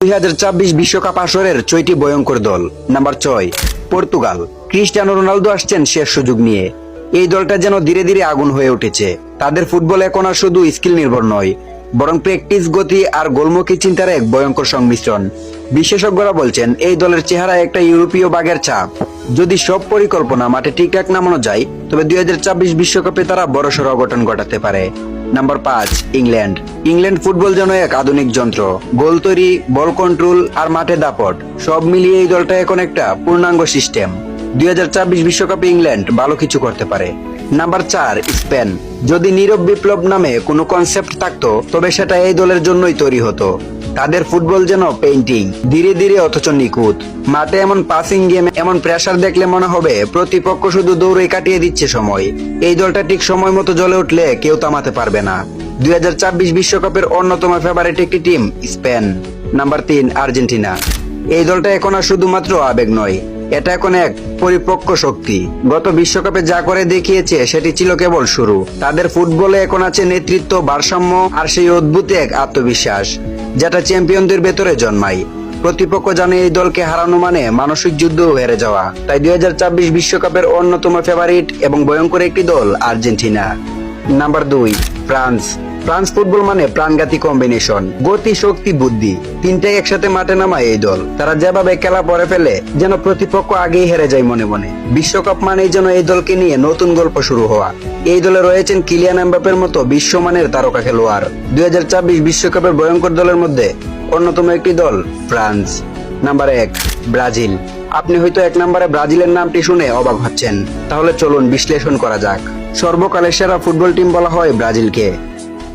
2026 বিশ্বকাপ আসরের 6টি ভয়ঙ্কর দল। Number 6, Portugal. ক্রিস্টিয়ানো রোনালদো আসছেন শেষ সুযোগ নিয়ে। এই দলটা যেন ধীরে ধীরে আগুন হয়ে উঠেছে। তাদের ফুটবল এখন আর শুধু স্কিল নির্ভর নয়, বরং প্র্যাকটিস, গতি আর গোলমুখী চিন্তার এক ভয়ঙ্কর সংমিশ্রণ। বিশেষজ্ঞরা বলছেন এই দলের চেহারা একটা ইউরোপীয় বাঘের ছাপ। যদি সব পরিকল্পনা মাঠে ঠিকঠাক নামানো যায়, তবে 2026 বিশ্বকাপে তারা বড়সড় অঘটন ঘটাতে পারে। Number 5, England. ইংল্যান্ড ফুটবল যেন এক আধুনিক যন্ত্র। গোল তৈরি, বল কন্ট্রোল আর মাঠে দাপট, সব মিলিয়ে এই দলটা এখন একটা পূর্ণাঙ্গ সিস্টেম। 2026 বিশ্বকাপে ইংল্যান্ড ভালো কিছু করতে পারে। Number 4, Spain. যদি নীরব বিপ্লব নামে কোনো কনসেপ্ট থাকতো, তবে সেটা এই দলের জন্যই তৈরি হতো। তাদের ফুটবল যেন পেইন্টিং, ধীরে ধীরে অথচ নিখুঁত। মাঠে এমন পাসিং গেম, এমন প্রেসার দেখলে মনে হবে প্রতিপক্ষ শুধু দৌড়ে কাটিয়ে দিচ্ছে সময়। এই দলটা ঠিক সময় মতো জ্বলে উঠলে কেউ থামাতে পারবে না। 2026 বিশ্বকাপের অন্যতম ফেভারিট একটি টিম স্পেন। Number 3, Argentina. এই দলটা এখন আর শুধুমাত্র আবেগ নয়, এটা এখন এক পরিপক্ক শক্তি। গত বিশ্বকাপে যা করে দেখিয়েছে সেটি ছিল কেবল শুরু। তাদের ফুটবলে এখন আছে নেতৃত্ব, ভারসাম্য আর সেই অদ্ভুত এক আত্মবিশ্বাস, যেটা চ্যাম্পিয়নদের ভেতরে জন্মায়। প্রতিপক্ষ জানে এই দলকে হারানো মানে মানসিক যুদ্ধ হেরে যাওয়া। তাই 2026 বিশ্বকাপের অন্যতম ফেভারিট এবং ভয়ঙ্কর একটি দল Argentina. Number 2, France. France football মানে প্রাণঘাতী কম্বিনেশন, গতি, শক্তি, বুদ্ধি, তিনটাই একসাথে মাঠে নামায় এই দল। তারা যেভাবে খেলা পড়ে ফেলে, যেন প্রতিপক্ষ আগেই হেরে যায় মনে মনে। বিশ্বকাপ মানেই যেন এই দলকে নিয়ে নতুন গল্প শুরু হওয়া। এই দলে রয়েছেন কিলিয়ান এমবাপ্পের মতো বিশ্বমানের তারকা খেলোয়াড়। 2026 বিশ্বকাপের ভয়ঙ্কর দলের মধ্যে অন্যতম একটি দল ফ্রান্স। Number 1, Brazil. আপনি হয়তো 1 নম্বরে ব্রাজিলের নামটি শুনে অবাক হচ্ছেন। তাহলে চলুন বিশ্লেষণ করা যাক। সর্বকালের সেরা ফুটবল টিম বলা হয় ব্রাজিলকে,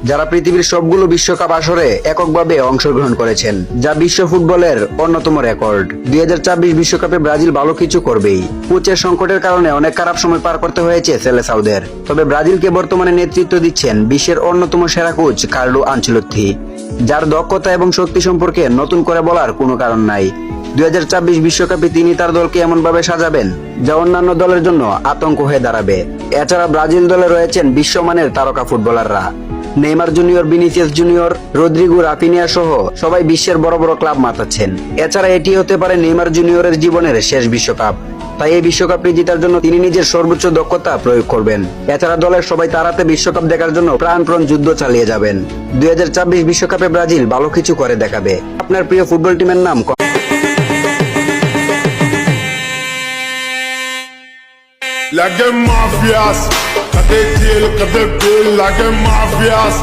যারা পৃথিবীর সবগুলো বিশ্বকাপ আসরে এককভাবে অংশগ্রহণ করেছেন, যা বিশ্ব ফুটবলের অন্যতম রেকর্ড। 2026 বিশ্বকাপে ব্রাজিল ভালো কিছু করবেই। কোচের সংকটের কারণে অনেক খারাপ সময় পার করতে হয়েছে সেলেসাউদের। তবে ব্রাজিলকে বর্তমানে নেতৃত্ব দিচ্ছেন বিশ্বের অন্যতম সেরা কোচ কার্লো আনচেলত্তি, যার দক্ষতা এবং শক্তি সম্পর্কে নতুন করে বলার কোনো কারণ নাই। 2026 বিশ্বকাপে তিনি তার দলকে এমন ভাবে সাজাবেন, যা অন্যান্য দলের জন্য আতঙ্ক হয়ে দাঁড়াবে। এছাড়া ব্রাজিল দলে রয়েছেন বিশ্বমানের তারকা ফুটবলাররা। Neymar junior, Vinicius junior, Rodrygo, Raphinha সহ সবাই বিশ্বের বড় বড় ক্লাব মাতাচ্ছেন। এছাড়া এটি হতে পারে নেইমার জুনিয়রের জীবনের শেষ বিশ্বকাপ। তাই এই বিশ্বকাপটি জেতার জন্য তিনি নিজের সর্বোচ্চ দক্ষতা প্রয়োগ করবেন। এছাড়া দলের সবাই তারাতে বিশ্বকাপ দেখার জন্য প্রাণপণ যুদ্ধ চালিয়ে যাবেন। 2026 বিশ্বকাপে ব্রাজিল ভালো কিছু করে দেখাবে। আপনার প্রিয় ফুটবল টিমের নাম Like them mafias, cut their tail, cut their bill, like them mafias.